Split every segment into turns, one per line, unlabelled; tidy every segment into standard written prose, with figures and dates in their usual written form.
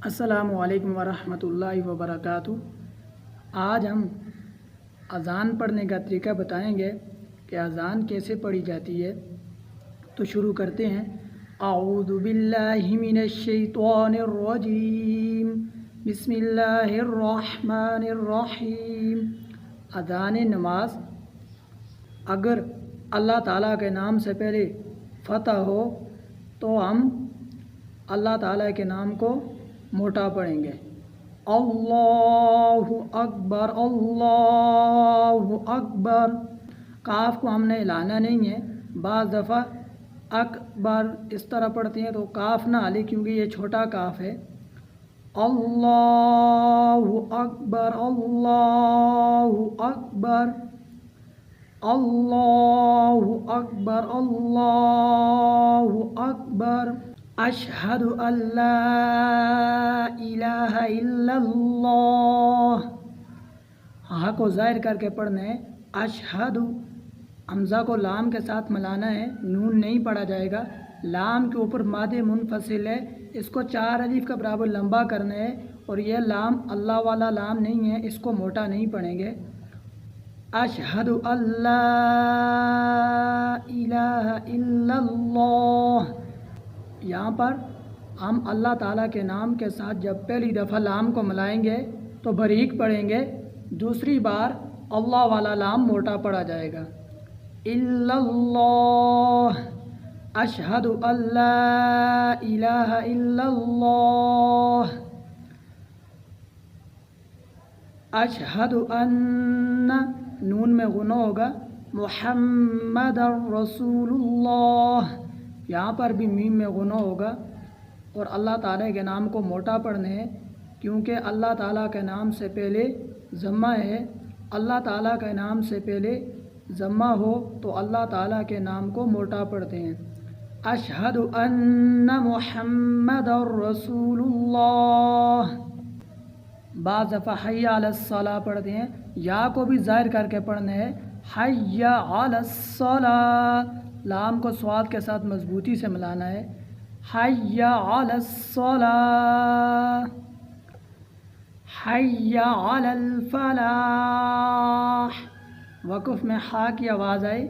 السلام علیکم ورحمۃ اللہ وبرکاتہ۔ آج ہم اذان پڑھنے کا طریقہ بتائیں گے کہ اذان کیسے پڑھی جاتی ہے۔ تو شروع کرتے ہیں۔ اعوذ باللہ من الشیطان الرجیم، بسم اللہ الرحمن الرحیم۔ اذان نماز اگر اللہ تعالیٰ کے نام سے پہلے فتح ہو تو ہم اللہ تعالیٰ کے نام کو موٹا پڑھیں گے۔ اللہ اکبر، اللہ اکبر۔ کاف کو ہم نے ہلانا نہیں ہے۔ بعض دفعہ اکبر اس طرح پڑھتے ہیں تو کاف نہ ہلے کیونکہ یہ چھوٹا کاف ہے۔ اللہ اکبر، اللہ اکبر، اللہ اکبر، اللہ اکبر۔ اشہد ان لا الہ الا اللہ۔ ہاں کو ظاہر کر کے پڑھنا ہے۔ اشہد، حمزہ کو لام کے ساتھ ملانا ہے، نون نہیں پڑھا جائے گا۔ لام کے اوپر ماد منفصل ہے، اس کو 4 الف کا برابر لمبا کرنا ہے، اور یہ لام اللہ والا لام نہیں ہے، اس کو موٹا نہیں پڑھیں گے۔ اشہد ان لا الہ الا اللہ۔ یہاں پر ہم اللہ تعالیٰ کے نام کے ساتھ جب پہلی دفعہ لام کو ملائیں گے تو باریک پڑھیں گے، دوسری بار اللہ والا لام موٹا پڑھا جائے گا۔ الا اللہ، اشہد ان لا الہ الا اللہ، اشہد ان، نون میں غنہ ہوگا، محمد رسول اللہ، یہاں پر بھی میم میں غنہ ہوگا، اور اللہ تعالیٰ کے نام کو موٹا پڑھنے ہے کیونکہ اللہ تعالیٰ کے نام سے پہلے ضمہ ہے۔ اللہ تعالیٰ کے نام سے پہلے ضمہ ہو تو اللہ تعالیٰ کے نام کو موٹا پڑھتے ہیں۔ اشہد ان محمد رسول اللہ۔ بعض دفعہ حی علی الصلاۃ پڑھتے ہیں، یا کو بھی ظاہر کر کے پڑھنا ہے، حی علی الصلاۃ، لام کو صاد کے ساتھ مضبوطی سے ملانا ہے۔ حی علی الصلاۃ، حی علی الفلاح۔ وقف میں حا کی آواز آئے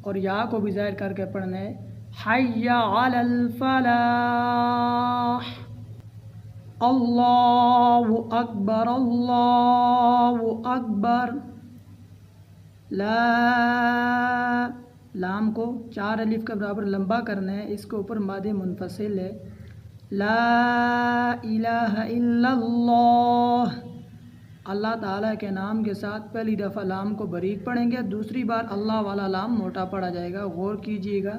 اور یا کو بھی ظاہر کر کے پڑھنا ہے، حی علی الفلاح۔ اللہ اکبر، اللہ اکبر۔ لا، لام کو 4 الف کے برابر لمبا کرنا ہے، اس کے اوپر ماد منفصل ہے۔ لا الہ الا اللہ، اللہ تعالیٰ کے نام کے ساتھ پہلی دفعہ لام کو باریک پڑھیں گے، دوسری بار اللہ والا لام موٹا پڑھا جائے گا، غور کیجیے گا۔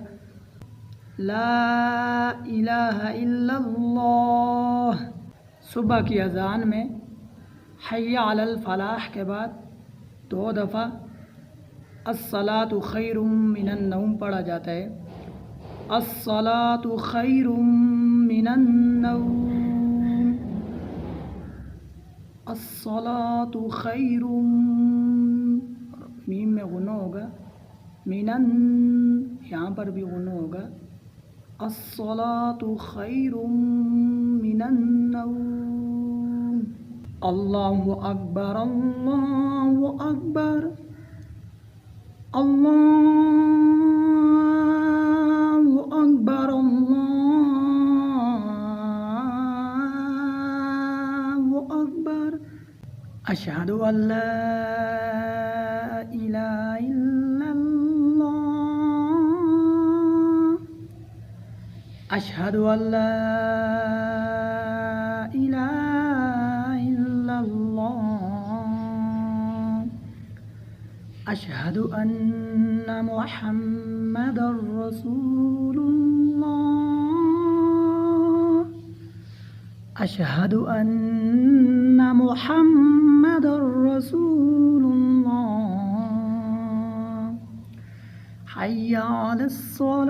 لا الہ الا اللہ۔ صبح کی اذان میں حی علی الفلاح کے بعد 2 دفعہ الصلاۃ خیر من النوم پڑھا جاتا ہے۔ الصلاۃ خیر من النوم، الصلاۃ خیر، میم میں غنہ ہوگا، یہاں پر بھی غنہ ہوگا۔ الصلاۃ خیر من النوم۔ اللہ اکبر، اللہ اکبر، اللہ اکبر، اللہ اکبر۔ اشہد ان لا الہ الا اللہ، اشہد ان لا الہ الا اللہ، اشہد ان محمد رسول اللہ، اشہد ان محمد رسول اللہ۔ حی علی الصلاۃ،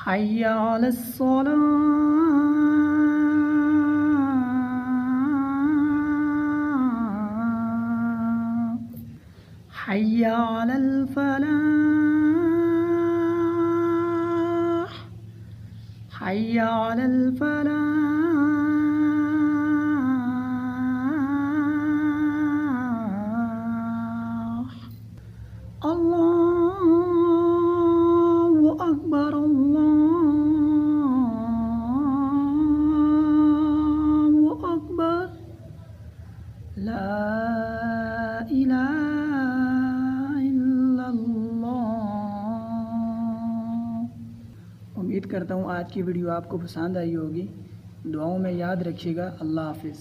حی علی الصلاۃ، حی علی الفلاح، حي على الفلاح. الله أكبر الله أكبر لا إله إلا اللہ. امید کرتا ہوں آج کی ویڈیو آپ کو پسند آئی ہوگی. دعاؤں میں یاد رکھیے گا. اللہ حافظ.